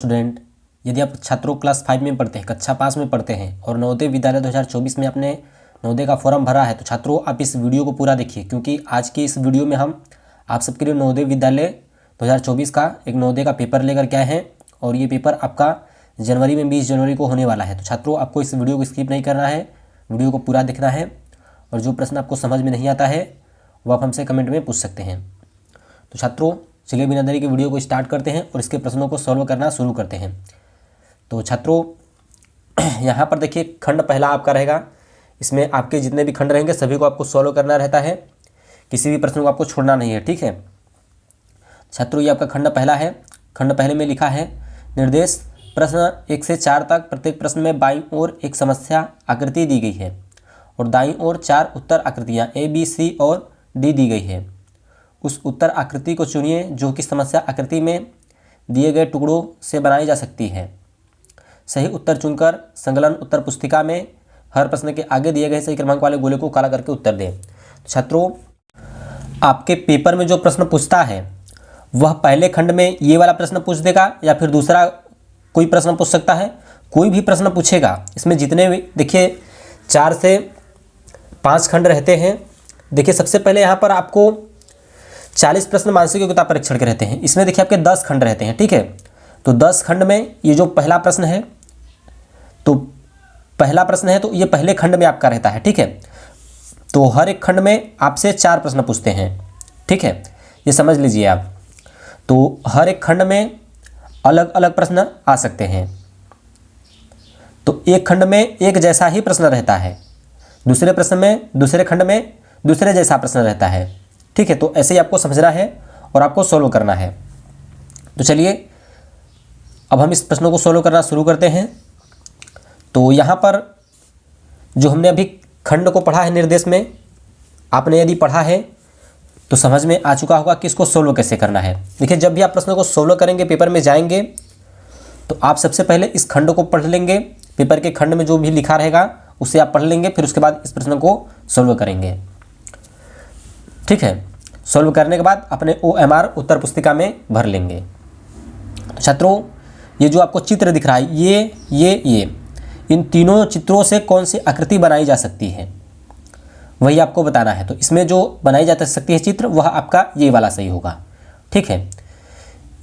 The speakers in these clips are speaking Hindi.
स्टूडेंट, यदि आप छात्रों क्लास 5 में पढ़ते हैं, कक्षा 5 में पढ़ते हैं और नवोदय विद्यालय 2024 में आपने नवोदय का फॉर्म भरा है, तो छात्रों आप इस वीडियो को पूरा देखिए, क्योंकि आज की इस वीडियो में हम आप सबके लिए नवोदय विद्यालय 2024 का एक नवोदय का पेपर लेकर के आए हैं और ये पेपर आपका जनवरी में 20 जनवरी को होने वाला है। तो छात्रों आपको इस वीडियो को स्किप नहीं करना है, वीडियो को पूरा देखना है और जो प्रश्न आपको समझ में नहीं आता है वो आप हमसे कमेंट में पूछ सकते हैं। तो छात्रों चलिए बिना देरी के वीडियो को स्टार्ट करते हैं और इसके प्रश्नों को सॉल्व करना शुरू करते हैं। तो छात्रों यहाँ पर देखिए खंड पहला आपका रहेगा, इसमें आपके जितने भी खंड रहेंगे सभी को आपको सॉल्व करना रहता है, किसी भी प्रश्न को आपको छोड़ना नहीं है, ठीक है। छात्रों ये आपका खंड पहला है। खंड पहले में लिखा है निर्देश प्रश्न 1 से 4 तक, प्रत्येक प्रश्न में बाईं ओर एक समस्या आकृति दी गई है और दाईं ओर 4 उत्तर आकृतियाँ A, B, C और D दी गई है। उस उत्तर आकृति को चुनिए जो कि समस्या आकृति में दिए गए टुकड़ों से बनाई जा सकती है। सही उत्तर चुनकर संकलन उत्तर पुस्तिका में हर प्रश्न के आगे दिए गए सही क्रमांक वाले गोले को काला करके उत्तर दें। छात्रों आपके पेपर में जो प्रश्न पूछता है वह पहले खंड में ये वाला प्रश्न पूछ देगा या फिर दूसरा कोई प्रश्न पूछ सकता है, कोई भी प्रश्न पूछेगा। इसमें जितने भी देखिए 4 से 5 खंड रहते हैं। देखिए सबसे पहले यहाँ पर आपको 40 प्रश्न मानसिक योग्यता परीक्षण के रहते हैं, इसमें देखिए आपके 10 खंड रहते हैं, ठीक है। तो 10 खंड में ये जो पहला प्रश्न है, तो पहला प्रश्न है तो ये पहले खंड में आपका रहता है, ठीक है। तो हर एक खंड में आपसे 4 प्रश्न पूछते हैं, ठीक है, ये समझ लीजिए आप। तो हर एक खंड में अलग अलग प्रश्न आ सकते हैं। तो एक खंड में एक जैसा ही प्रश्न रहता है, दूसरे प्रश्न में दूसरे खंड में दूसरे जैसा प्रश्न रहता है, ठीक है। तो ऐसे ही आपको समझना है और आपको सोल्व करना है। तो चलिए अब हम इस प्रश्नों को सोल्व करना शुरू करते हैं। तो यहाँ पर जो हमने अभी खंड को पढ़ा है निर्देश में, आपने यदि पढ़ा है तो समझ में आ चुका होगा कि इसको सोल्व कैसे करना है। देखिए जब भी आप प्रश्नों को सोल्व करेंगे, पेपर में जाएंगे, तो आप सबसे पहले इस खंड को पढ़ लेंगे, पेपर के खंड में जो भी लिखा रहेगा उसे आप पढ़ लेंगे, फिर उसके बाद इस प्रश्न को सोल्व करेंगे, ठीक है। सॉल्व करने के बाद अपने OMR उत्तर पुस्तिका में भर लेंगे। छात्रों ये जो आपको चित्र दिख रहा है, ये इन तीनों चित्रों से कौन सी आकृति बनाई जा सकती है वही आपको बताना है। तो इसमें जो बनाई जा सकती है चित्र वह आपका ये वाला सही होगा, ठीक है।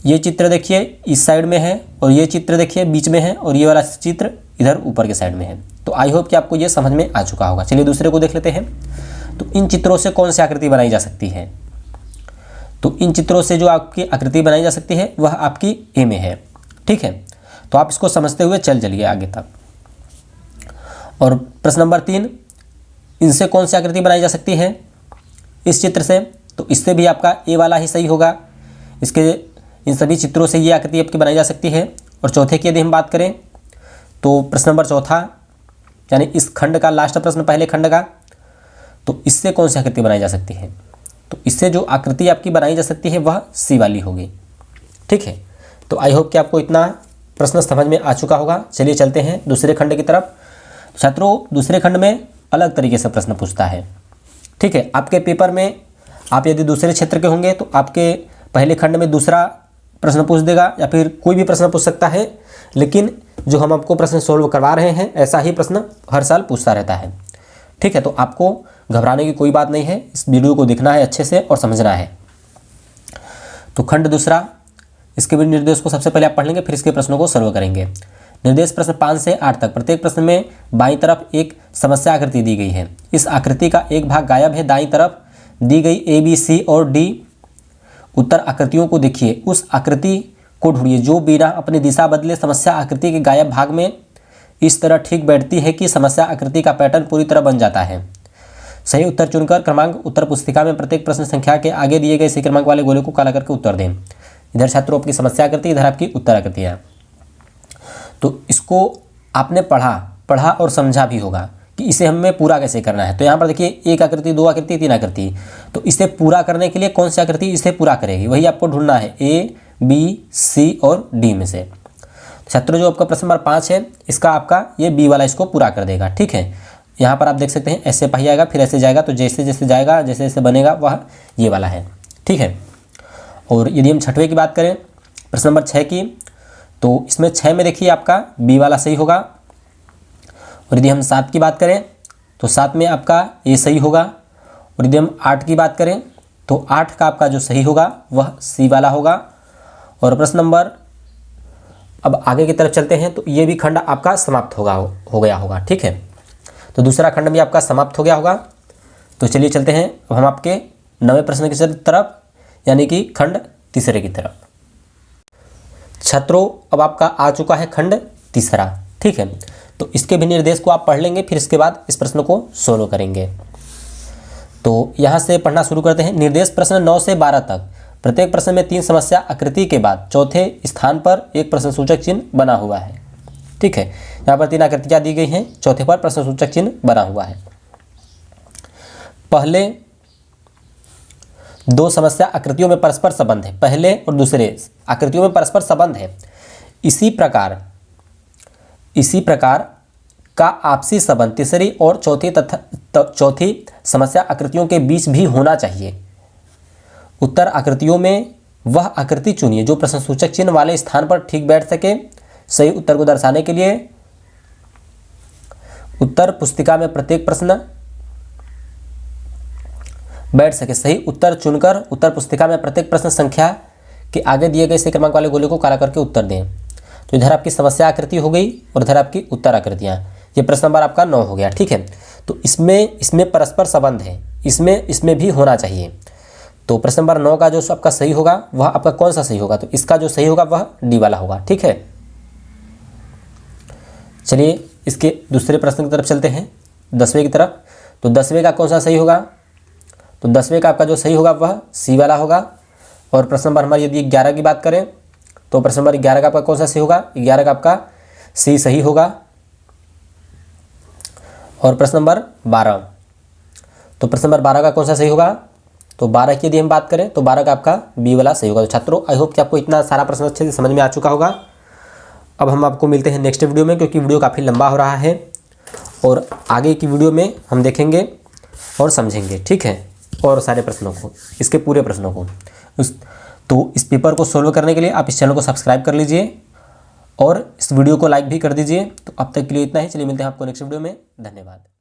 ये चित्र देखिए इस साइड में है और ये चित्र देखिए बीच में है और ये वाला चित्र इधर ऊपर के साइड में है। तो आई होप कि आपको ये समझ में आ चुका होगा। चलिए दूसरे को देख लेते हैं। तो इन चित्रों से कौन सी आकृति बनाई जा सकती है? तो इन चित्रों से जो आपकी आकृति बनाई जा सकती है वह आपकी ए में है, ठीक है। तो आप इसको समझते हुए चलिए आगे तक। और प्रश्न नंबर 3, इनसे कौन सी आकृति बनाई जा सकती है? इस चित्र से, तो इससे भी आपका ए वाला ही सही होगा। इसके इन सभी चित्रों से ये आकृति आपकी बनाई जा सकती है। और चौथे की यदि हम बात करें तो प्रश्न नंबर 4 यानी इस खंड का लास्ट प्रश्न पहले खंड का, तो इससे कौन सी आकृति बनाई जा सकती है? तो इससे जो आकृति आपकी बनाई जा सकती है वह सी वाली होगी, ठीक है। तो आई होप कि आपको इतना प्रश्न समझ में आ चुका होगा। चलिए चलते हैं दूसरे खंड की तरफ। छात्रों दूसरे खंड में अलग तरीके से प्रश्न पूछता है, ठीक है। आपके पेपर में आप यदि दूसरे क्षेत्र के होंगे तो आपके पहले खंड में दूसरा प्रश्न पूछ देगा या फिर कोई भी प्रश्न पूछ सकता है, लेकिन जो हम आपको प्रश्न सोल्व करवा रहे हैं ऐसा ही प्रश्न हर साल पूछता रहता है, ठीक है। तो आपको घबराने की कोई बात नहीं है, इस वीडियो को देखना है अच्छे से और समझना है। तो खंड दूसरा, इसके भी निर्देश को सबसे पहले आप पढ़ लेंगे, फिर इसके प्रश्नों को सोल्व करेंगे। निर्देश प्रश्न 5 से 8 तक, प्रत्येक प्रश्न में बाईं तरफ एक समस्या आकृति दी गई है। इस आकृति का एक भाग गायब है। दाईं तरफ दी गई A, B, C और D उत्तर आकृतियों को देखिए, उस आकृति को ढूंढिए जो बिना अपनी दिशा बदले समस्या आकृति के गायब भाग में इस तरह ठीक बैठती है कि समस्या आकृति का पैटर्न पूरी तरह बन जाता है। सही उत्तर चुनकर क्रमांक उत्तर पुस्तिका में प्रत्येक प्रश्न संख्या के आगे दिए गए सही क्रमांक वाले गोले को काला करके उत्तर दें। इधर छात्रों आपकी समस्या आकृति, इधर आपकी उत्तर आकृतियाँ। तो इसको आपने पढ़ा और समझा भी होगा कि इसे हमें पूरा कैसे करना है। तो यहाँ पर देखिए 1 आकृति, 2 आकृति, 3 आकृति। तो इसे पूरा करने के लिए कौन सी आकृति इसे पूरा करेगी वही आपको ढूंढना है, A, B, C और D में से। छात्रों जो आपका प्रश्न नंबर 5 है इसका आपका ये B वाला इसको पूरा कर देगा, ठीक है। यहाँ पर आप देख सकते हैं ऐसे पहिया आएगा फिर ऐसे जाएगा, तो जैसे जैसे जाएगा जैसे जैसे बनेगा वह ये वाला है, ठीक है। और यदि हम छठवें की बात करें प्रश्न नंबर 6 की, तो इसमें 6 में देखिए आपका बी वाला सही होगा। और यदि हम 7 की बात करें तो 7 में आपका ए सही होगा। और यदि हम 8 की बात करें तो 8 का आपका जो सही होगा वह सी वाला होगा। और प्रश्न नंबर, अब आगे की तरफ चलते हैं, तो ये भी खंड आपका समाप्त हो गया होगा। ठीक है, तो दूसरा खंड भी आपका समाप्त हो गया होगा। तो चलिए चलते हैं अब हम आपके 9वें प्रश्न की तरफ, यानी कि खंड तीसरे की तरफ। छात्रों, अब आपका आ चुका है खंड तीसरा। ठीक है, तो इसके भी निर्देश को आप पढ़ लेंगे, फिर इसके बाद इस प्रश्न को सोल्व करेंगे। तो यहाँ से पढ़ना शुरू करते हैं। निर्देश प्रश्न 9 से 12 तक। प्रत्येक प्रश्न में 3 समस्या आकृति के बाद चौथे स्थान पर एक प्रश्नसूचक चिन्ह बना हुआ है। ठीक है, यहाँ पर 3 आकृतियाँ दी गई हैं, चौथे पर प्रश्नसूचक चिन्ह बना हुआ है। पहले 2 समस्या आकृतियों में परस्पर संबंध है, पहले और दूसरे आकृतियों में परस्पर संबंध है। इसी प्रकार का आपसी संबंध तीसरी और चौथी समस्या आकृतियों के बीच भी होना चाहिए। उत्तर आकृतियों में वह आकृति चुनिए जो प्रश्नसूचक चिन्ह वाले स्थान पर ठीक बैठ सके। सही उत्तर को दर्शाने के लिए उत्तर पुस्तिका में प्रत्येक प्रश्न बैठ सके। सही उत्तर चुनकर उत्तर पुस्तिका में प्रत्येक प्रश्न संख्या के आगे दिए गए सही क्रमांक वाले गोले को काला करके उत्तर दें। तो इधर आपकी समस्या आकृति हो गई और इधर आपकी उत्तर आकृतियाँ। ये प्रश्न नंबर आपका 9 हो गया। ठीक है, तो इसमें परस्पर संबंध है, इसमें भी होना चाहिए। तो प्रश्न नंबर 9 का जो आपका सही होगा वह आपका कौन सा सही होगा? तो इसका जो सही होगा वह डी वाला होगा। ठीक है, चलिए इसके दूसरे प्रश्न की तरफ चलते हैं, 10वें की तरफ। तो 10वें का कौन सा सही होगा? तो 10वें का आपका जो सही होगा वह सी वाला होगा। और प्रश्न नंबर हमारी यदि 11 की बात करें तो प्रश्न नंबर 11 का आपका कौन सा सही होगा? 11 का आपका सी सही होगा। और प्रश्न नंबर 12, तो प्रश्न नंबर 12 का कौन सा सही होगा? तो 12 की यदि हम बात करें तो 12 का आपका बी वाला सही होगा। तो छात्रों, आई होप कि आपको इतना सारा प्रश्न अच्छे से समझ में आ चुका होगा। अब हम आपको मिलते हैं नेक्स्ट वीडियो में, क्योंकि वीडियो काफ़ी लंबा हो रहा है और आगे की वीडियो में हम देखेंगे और समझेंगे। ठीक है, और सारे प्रश्नों को, इसके पूरे प्रश्नों को। तो इस पेपर को सोल्व करने के लिए आप इस चैनल को सब्सक्राइब कर लीजिए और इस वीडियो को लाइक भी कर दीजिए। तो अब तक के लिए इतना ही, चलिए मिलते हैं आपको नेक्स्ट वीडियो में। धन्यवाद।